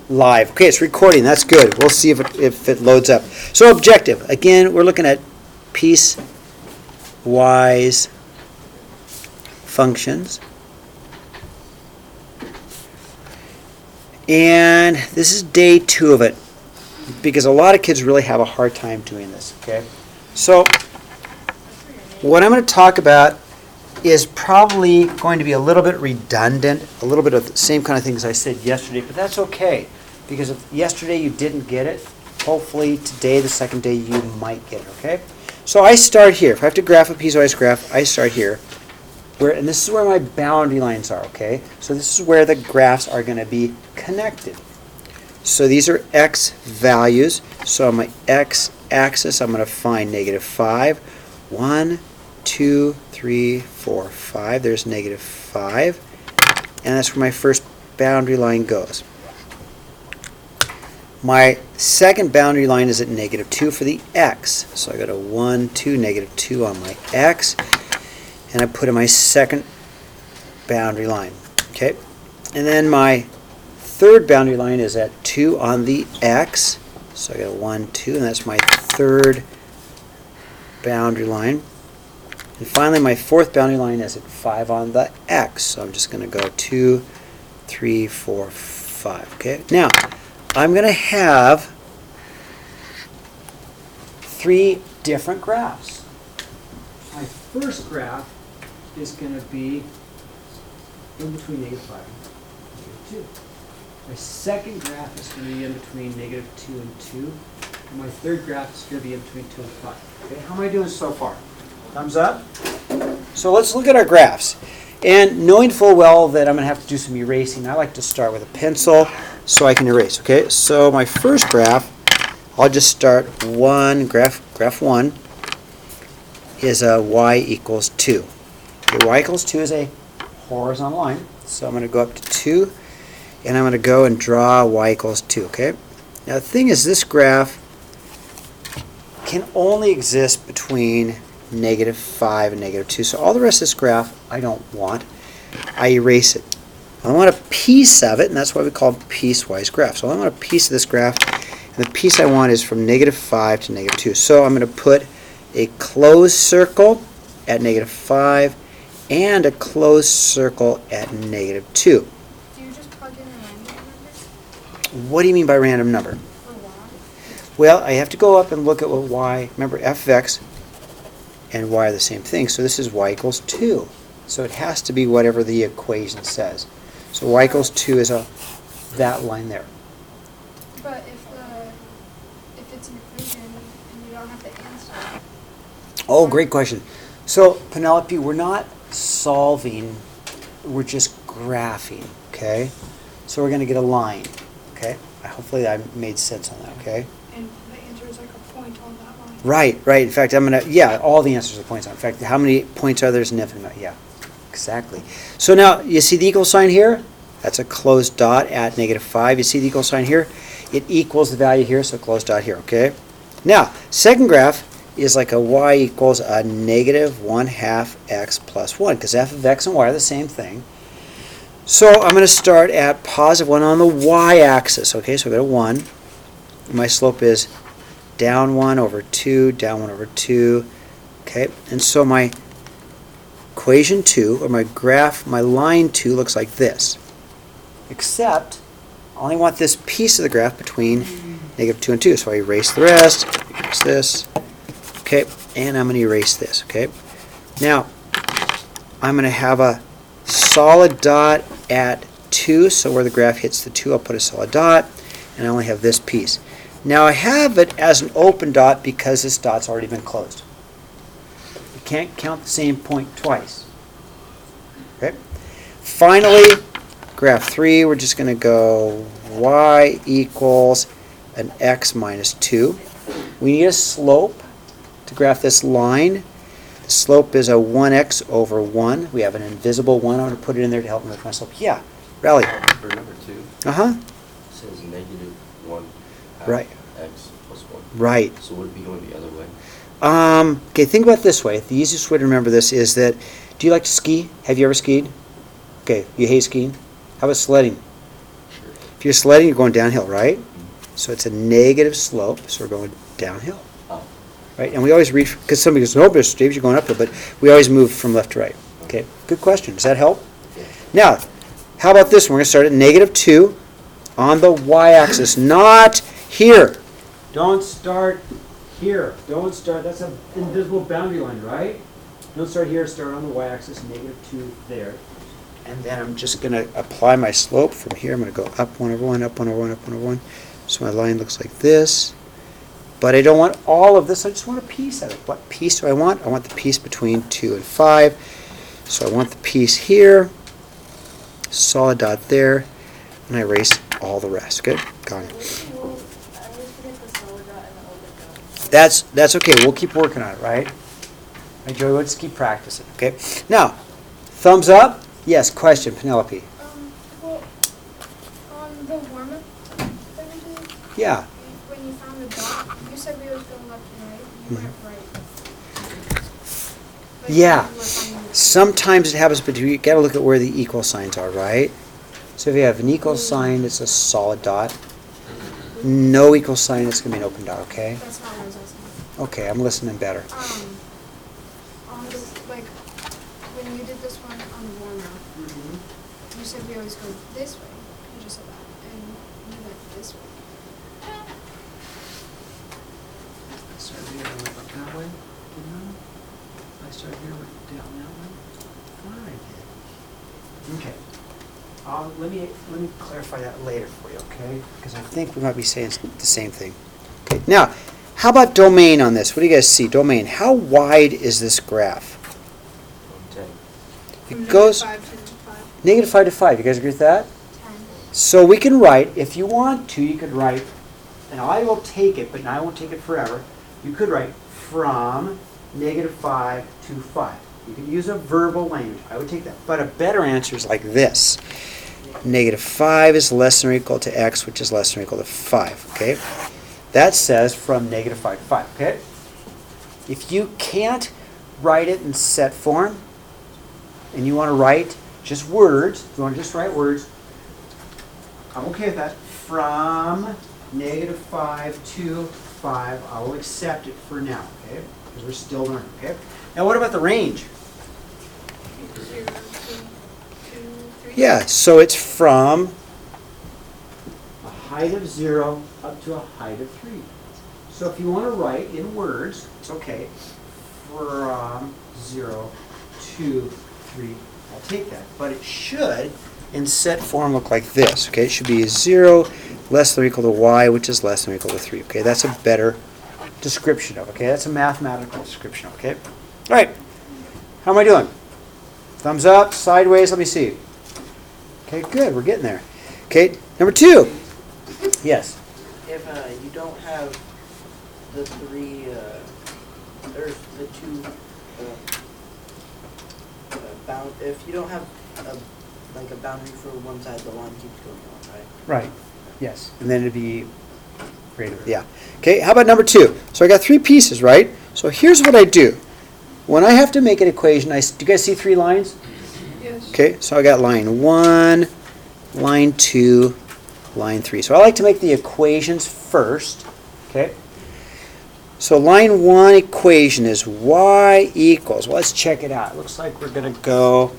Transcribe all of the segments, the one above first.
Live. Okay, it's recording. That's good. We'll see if it loads up. So objective. Again, we're looking at piecewise functions. And this is day 2 of it, because a lot of kids really have a hard time doing this. Okay, so what I'm going to talk about is probably going to be a little bit redundant, a little bit of the same kind of things I said yesterday, but that's okay, because if yesterday you didn't get it, hopefully today, the second day, you might get it. Okay, so I start here. If I have to graph a piecewise graph, I start here. And this is where my boundary lines are, okay? So this is where the graphs are going to be connected. So these are x values. So on my x-axis, I'm going to find -5. 1, 2, 3, 4, 5. There's -5. And that's where my first boundary line goes. My second boundary line is at -2 for the x. So I got a 1, 2, -2 on my x. And I put in my second boundary line. Okay, and then my third boundary line is at 2 on the x. So I got a 1, 2, and that's my third boundary line. And finally, my fourth boundary line is at 5 on the x. So I'm just going to go 2, 3, 4, 5. Okay, now I'm going to have 3 different graphs. My first graph is going to be in between -5 and -2. My second graph is going to be in between -2 and 2. And my third graph is going to be in between 2 and 5. Okay, how am I doing so far? Thumbs up? So let's look at our graphs. And knowing full well that I'm going to have to do some erasing, I like to start with a pencil so I can erase. Okay, so my first graph, I'll just start graph 1 is a y equals 2. Okay, y equals 2 is a horizontal line, so I'm going to go up to 2, and I'm going to go and draw y equals 2. Okay. Now the thing is, this graph can only exist between -5 and -2. So all the rest of this graph I don't want. I erase it. I want a piece of it, and that's why we call it piecewise graph. So I want a piece of this graph, and the piece I want is from -5 to -2. So I'm going to put a closed circle at -5 and a closed circle at -2. Do you just plug in a random number? What do you mean by random number? For y? Well, I have to go up and look at what y, remember f of x and y are the same thing, so this is y equals 2. So it has to be whatever the equation says. So y equals 2 is that line there. But if it's an equation and you don't have to answer. Oh, great question. So, Penelope, we're not solving, we're just graphing, okay? So we're going to get a line, okay? Hopefully I made sense on that, okay? And the answer is like a point on that line. Right, right. In fact, I'm going to, yeah, all the answers are points on. In fact, how many points are there is an infinite amount? Yeah, exactly. So now, you see the equal sign here? That's a closed dot at -5. You see the equal sign here? It equals the value here, so closed dot here, okay? Now, second graph is like a y equals a -1/2 x plus 1, because f of x and y are the same thing. So I'm going to start at +1 on the y-axis. Okay, so I go to 1. My slope is down 1 over 2, down 1 over 2. Okay, and so my equation 2, or my graph, my line 2 looks like this. Except, I only want this piece of the graph between -2 and 2. So I erase the rest, erase this. Okay, and I'm going to erase this, okay? Now, I'm going to have a solid dot at 2, so where the graph hits the 2, I'll put a solid dot, and I only have this piece. Now, I have it as an open dot because this dot's already been closed. You can't count the same point twice. Okay? Finally, graph 3, we're just going to go y equals an x minus 2. We need a slope to graph this line. The slope is a 1x over 1. We have an invisible 1. I'm going to put it in there to help me with my slope. Yeah, Riley. For number 2, Uh-huh. it says -1 half Right. x plus 1. Right. So would it be going the other way? Okay, think about it this way. The easiest way to remember this is that, do you like to ski? Have you ever skied? Okay, you hate skiing? How about sledding? Sure. If you're sledding, you're going downhill, right? So it's a negative slope, so we're going downhill, Oh, right? And we always read, because somebody goes, no, Mr. Steve, you're going uphill, but we always move from left to right. Okay, good question. Does that help? yeah. Now, how about this one? We're going to start at -2 on the y-axis, not here. Don't start here. Don't start, that's an invisible boundary line, right? Don't start here, start on the y-axis, -2 there. And then I'm just going to apply my slope from here. I'm going to go up 1 over 1, up 1 over 1, up 1 over 1. So my line looks like this. But I don't want all of this. I just want a piece of it. What piece do I want? I want the piece between 2 and 5. So I want the piece here. Solid dot there. And I erase all the rest. Good? Got it. That's okay. We'll keep working on it, right? Right, Joey? Let's keep practicing. Okay? Now, thumbs up. Yes, question, Penelope. Well, on the warm-up that we did, Yeah. when you found the dot, you said we always go left and right. You went right. Like, Yeah. when we were finding the- Sometimes it happens, but you got to look at where the equal signs are, right? So if you have an equal sign, it's a solid dot. No equal sign, it's going to be an open dot, okay? That's not what I was asking. Okay, I'm listening better. On the, like, when you did this one on the warm-up, you said we always go this way. You just said that. And you went this way. I started here, I went up that way, didn't I? I started here, went down that way. Fine, I did. Okay. Let me clarify that later for you, okay? Because I think we might be saying the same thing. Okay. Now, how about domain on this? What do you guys see? Domain. How wide is this graph? 10. It goes -5 to 5. -5 to 5. You guys agree with that? 10. So we can write, if you want to, you could write, and I will take it, but I won't take it forever. You could write from -5 to 5. You could use a verbal language. I would take that. But a better answer is like this. -5 is less than or equal to x, which is less than or equal to 5. Okay? That says from -5 to 5. Okay? If you can't write it in set form, and you want to write just words, if you want to just write words, I'm okay with that. From -5 to 5, I will accept it for now, okay? Because we're still learning, okay? Now what about the range? 0, 2, 3. Yeah, so it's from a height of 0 up to a height of 3. So if you want to write in words, it's okay. From 0 to 3, I'll take that. But it should, in set form, look like this, okay? It should be 0 less than or equal to y, which is less than or equal to 3, okay? That's a better description of it, okay? That's a mathematical description, okay? All right, how am I doing? Thumbs up, sideways, let me see. Okay, good, we're getting there. Okay, number 2. Yes. If you don't have the three, or the two, if you don't have like a boundary for one side, the line keeps going on, right? Right, yes. And then it'd be greater, yeah. Okay, how about number 2? So I got 3 pieces, right? So here's what I do. When I have to make an equation, do you guys see 3 lines? Yes. Okay, so I got line 1, line 2, line 3. So I like to make the equations first, okay? So line 1 equation is y equals, well, let's check it out. It looks like we're going to go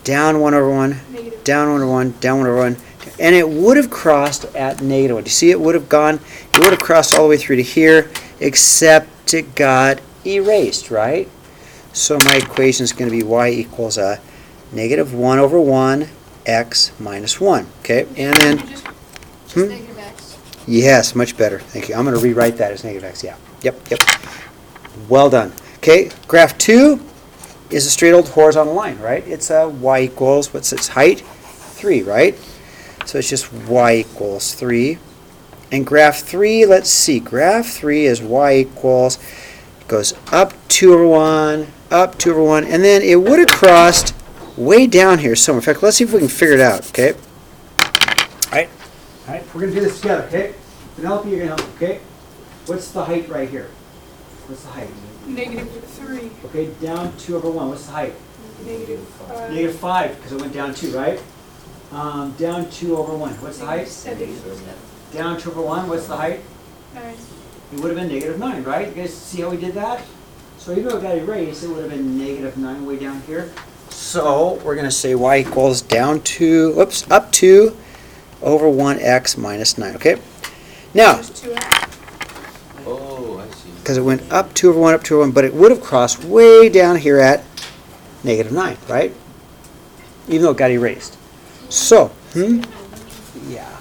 down 1 over 1, Negative. down 1 over 1, down 1 over 1, and it would have crossed at -1. Do you see it would have gone, it would have crossed all the way through to here, except it got erased, right? So my equation is going to be y equals a -1 over 1 x minus 1, okay? And then, Just Hmm? negative x. yes, much better, thank you. I'm going to rewrite that as -x, yeah. Yep. Well done. Okay, graph 2 is a straight old horizontal line, right? It's a y equals, what's its height? 3, right? So it's just y equals 3. And graph 3, let's see, graph 3 is y equals, goes up 2 over 1, up 2 over 1, and then it would have crossed way down here somewhere. In fact, let's see if we can figure it out, okay? All right, we're going to do this together, okay? Penelope, you're going to help me, okay? What's the height right here? What's the height? -3. Okay, down 2 over 1, what's the height? -5. -5, because it went down 2, right? Down 2 over 1, what's the height? Down 2 over 1, what's the height? Alright. It would have been negative 9, right? You guys see how we did that? So even though it got erased, it would have been negative 9 way down here. So we're going to say y equals up 2 over 1x minus 9, okay? Now, There's 2x. Oh, I see. because it went up 2 over 1, up 2 over 1, but it would have crossed way down here at negative 9, right? Even though it got erased. So, yeah,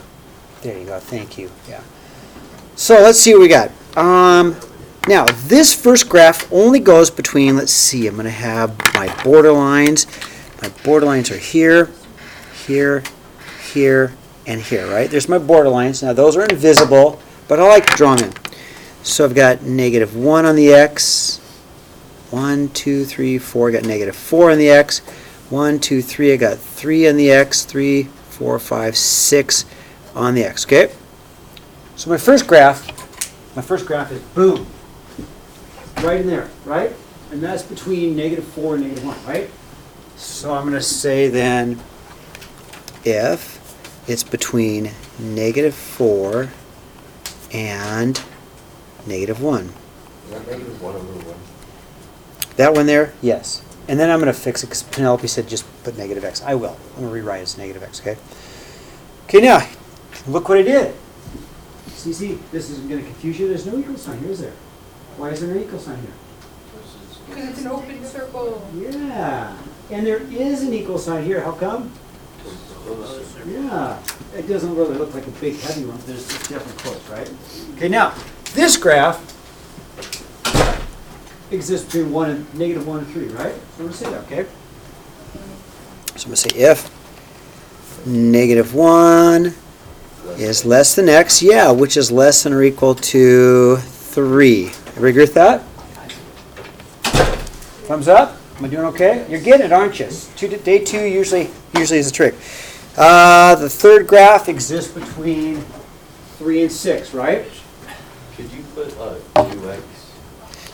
there you go, thank you, yeah. So let's see what we got. Now, this first graph only goes between, let's see, I'm going to have my borderlines. My borderlines are here, here, here, and here, right? There's my borderlines. Now, those are invisible, but I like to draw them in. So I've got negative 1 on the x. 1, 2, 3, 4. I got negative 4 on the x. 1, 2, 3. I got 3 on the x. 3, 4, 5, 6 on the x, okay? So my first graph is boom. Right in there, right? And that's between negative 4 and negative 1, right? So I'm going to say then if it's between negative 4 and negative 1. Is that negative 1 over 1? That one there, yes. And then I'm going to fix it because Penelope said just put negative x. I will. I'm going to rewrite it as negative x, okay? Okay, now, look what I did. See, this isn't going to confuse you. There's no equal sign here, is there? Why is there no equal sign here? Because it's an open circle. Yeah. And there is an equal sign here. How come? Yeah. It doesn't really look like a big heavy one. There's it's definitely close, right? Okay, now, this graph exists between negative 1 and 3, right? So I'm going to say that, okay? So I'm going to say if negative 1 is less than x, yeah, which is less than or equal to 3. Everybody agree with that? Thumbs up? Am I doing okay? You're getting it, aren't you? Day 2 usually is a trick. The third graph exists between 3 and 6, right? Could you put 2x?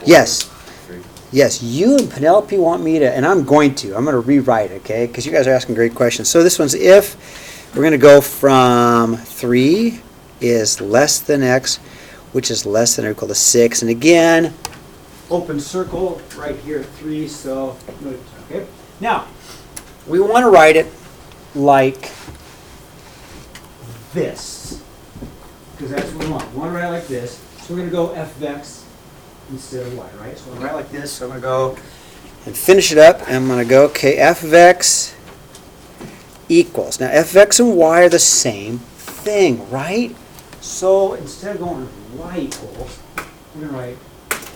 Yes. 3? Yes, you and Penelope want me to, and I'm going to rewrite it, okay? Because you guys are asking great questions. So this one's if we're going to go from 3 is less than x, which is less than or equal to 6. And again, open circle right here at 3, so, okay? Now, we want to write it like this, because that's what we want. We want to write it like this. So we're going to go f of x instead of y, right? So I'm going to write it like this. So I'm going to go and finish it up. And I'm going to go, okay, f of x equals. Now, f of x and y are the same thing, right? So instead of going y equals, we're going to write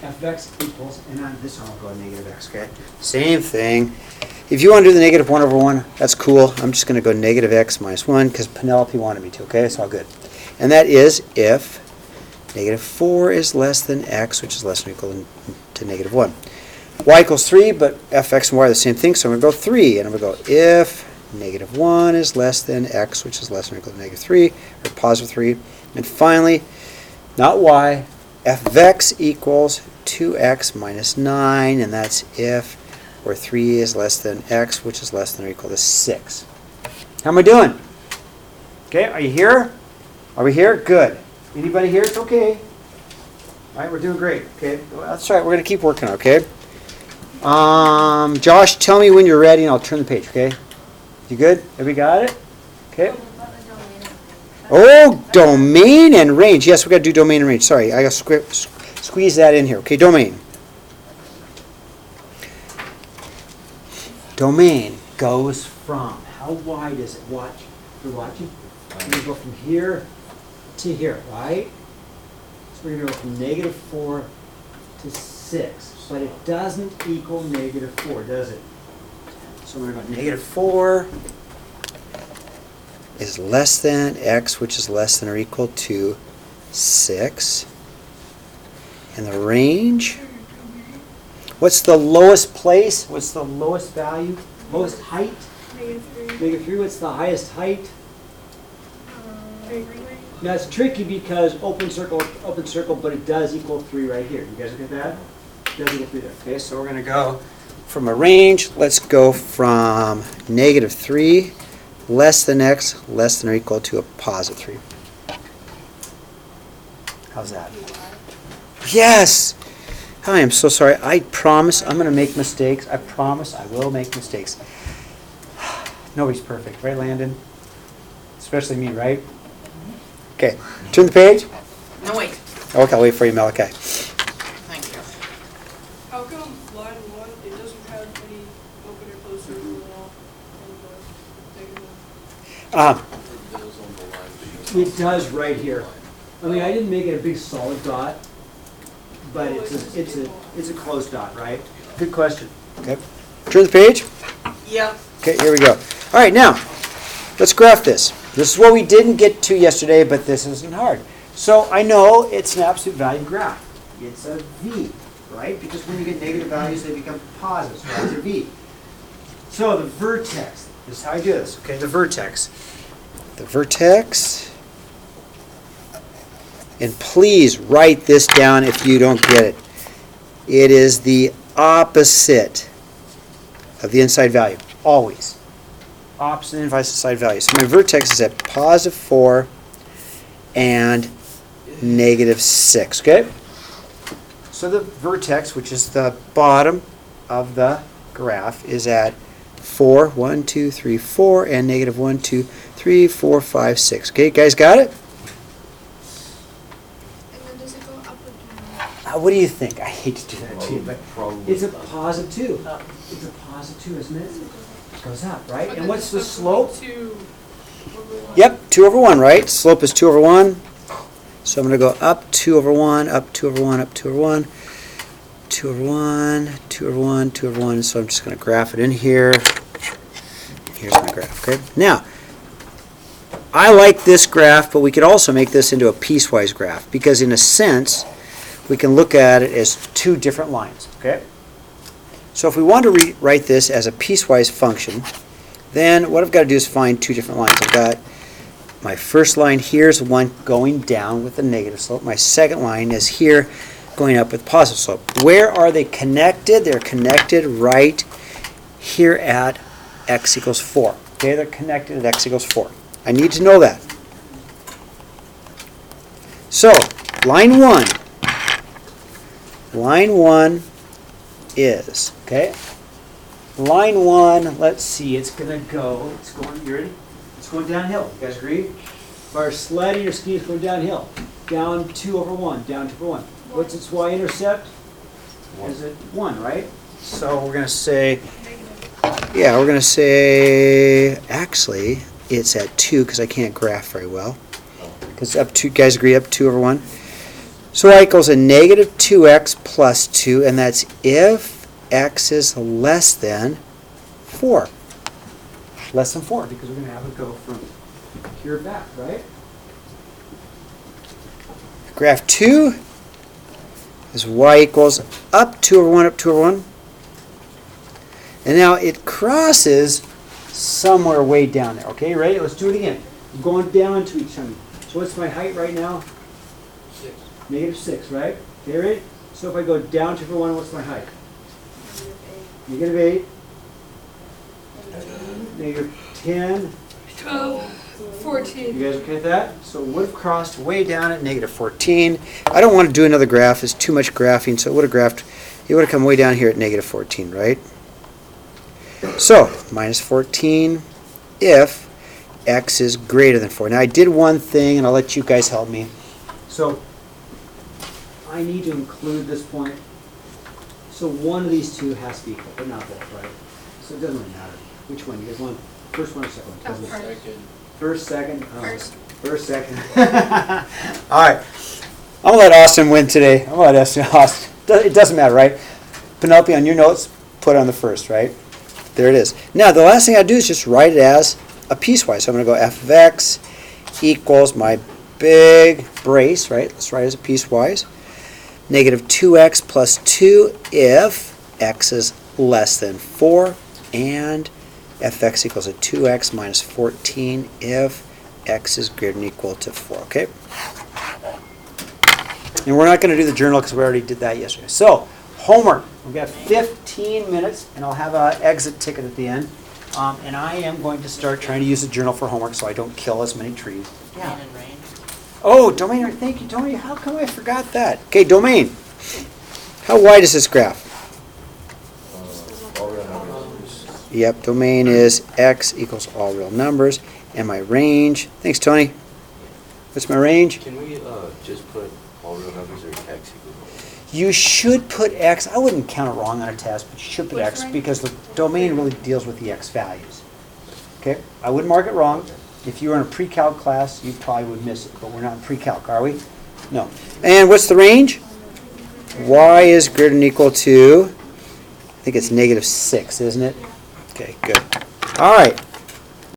f of x equals, and on this one I'll go negative x, okay? Same thing. If you want to do the negative 1 over 1, that's cool. I'm just going to go negative x minus 1 because Penelope wanted me to, okay? It's all good. And that is if negative 4 is less than x, which is less than or equal to negative 1. Y equals 3, but f, x, and y are the same thing, so I'm going to go 3. And I'm going to go if negative 1 is less than x, which is less than or equal to negative 3, or positive 3. And finally, not y, f of x equals 2x minus 9, and that's if where 3 is less than x, which is less than or equal to 6. How am I doing? Okay, are you here? Are we here? Good. Anybody here? It's okay. All right, we're doing great. Okay, well, that's all right. We're going to keep working, okay? Josh, tell me when you're ready, and I'll turn the page, okay? You good? Have we got it? Okay. Oh, domain and range. Yes, we got to do domain and range. Sorry, I got to squeeze that in here. Okay, domain. Domain goes from, how wide is it? Watch. You're watching? We're going to go from here to here, right? So we're going to go from negative 4 to 6. But it doesn't equal negative 4, does it? So we're going to go negative 4 is less than x, which is less than or equal to 6. And the range, what's the lowest place? What's the lowest value? Lowest height? Negative 3. Negative 3. What's the highest height? 3. Now it's tricky because open circle, but it does equal 3 right here. You guys look at that? It does equal 3 there. Okay, so we're going to go from a range. Let's go from negative 3 less than x less than or equal to a positive 3. How's that? Yes! I am so sorry. I promise I'm going to make mistakes. I promise I will make mistakes. Nobody's perfect, right, Landon? Especially me, right? Okay, turn the page. No, wait. Okay, I'll wait for you, Malachi. Thank you. How come line 1, it doesn't have any open or closed circle at all on the negative? It does on the line, but you It does right here. I mean, I didn't make it a big solid dot, but it's a closed dot, right? Good question. Okay. Turn the page. Yep. Okay, here we go. All right, now, let's graph this. This is what we didn't get to yesterday, but this isn't hard. So I know it's an absolute value graph. It's a V, right? Because when you get negative values, they become positives. So that's a V. So the vertex, this is how I do this, okay? The vertex. The vertex, and please write this down if you don't get it. It is the opposite of the inside value, always. Opposite inside value. So my vertex is at positive 4 and negative 6, okay? So the vertex, which is the bottom of the graph, is at 4, 1, 2, 3, 4, and negative 1, 2, 3, 4, 5, 6. Okay, guys got it? And then does it go up or down? What do you think? I hate to do that to you, but probably. it's a positive 2. It's a positive 2, isn't it? It goes up, right? But And then what's the it's slope? 2 over 1. Yep, 2 over 1, right? Slope is 2 over 1. So I'm going to go up 2 over 1, up 2 over 1, up 2 over 1, 2 over 1, 2 over 1, 2 over 1. So I'm just going to graph it in here. Here's my graph, okay? Now, I like this graph, but we could also make this into a piecewise graph because in a sense, we can look at it as 2 different lines, okay? So if we want to rewrite this as a piecewise function, then what I've got to do is find 2 different lines. I've got my first line here is one going down with a negative slope. My second line is here going up with positive slope. Where are they connected? They're connected right here at x equals 4. Okay, they're connected at x equals 4. I need to know that. So, line 1. Line 1 is, okay? Line 1, let's see, it's going to go, it's going, you ready? It's going downhill. You guys agree? If our sled in your ski is going downhill, down 2 over 1, down 2 over 1. What's its y-intercept? Is it 1, right? So we're going to say, yeah, we're going to say, actually, it's at 2 because I can't graph very well. Because up 2, guys agree, up 2 over 1. So y equals a negative 2x plus 2, and that's if x is less than 4. Less than 4, because we're going to have it go from here back, right? Graph 2 is y equals up 2 over 1, up 2 over 1. And now it crosses somewhere way down there. Okay, ready? Let's do it again. I'm going down to each other. So what's my height right now? 6. Negative 6, right? Okay, ready? So if I go down 2 over 1, what's my height? Negative 8. Negative 10. 12, 14. You guys okay with that? So it would have crossed way down at negative 14. I don't want to do another graph. It's too much graphing, so it would have come way down here at negative 14, right? So, minus 14 if x is greater than 4. Now I did one thing, and I'll let you guys help me. So, I need to include this point. So one of these two has to be equal, but not both, right? So it doesn't really matter. Which one? You guys want first one or second one? First. Second. First, second? Oh, First. First, second. All right. I'm going to let Austin win today. I'm going to let Austin. It doesn't matter, right? Penelope, on your notes, put on the first, right? There it is. Now, the last thing I do is just write it as a piecewise. So I'm going to go f of x equals my big brace, right? Let's write it as a piecewise. Negative 2x plus 2 if x is less than 4, and fx equals a 2x minus 14 if x is greater than or equal to 4, okay? And we're not going to do the journal because we already did that yesterday. So, homework. We've got 15 minutes, and I'll have an exit ticket at the end. And I am going to start trying to use the journal for homework so I don't kill as many trees. Domain and range. Oh, domain, thank you, Tony. How come I forgot that? Okay, domain. How wide is this graph? All real numbers. Yep, domain is x equals all real numbers. And my range, thanks, Tony. What's my range? Can we just put all real numbers or x equals? You should put x. I wouldn't count it wrong on a test, but you should put Which x range? because the domain really deals with the x values. Okay, I wouldn't mark it wrong. If you were in a pre-calc class, you probably would miss it, but we're not in pre-calc, are we? No. And what's the range? Y is greater than or equal to, I think it's -6, isn't it? Okay, good. All right.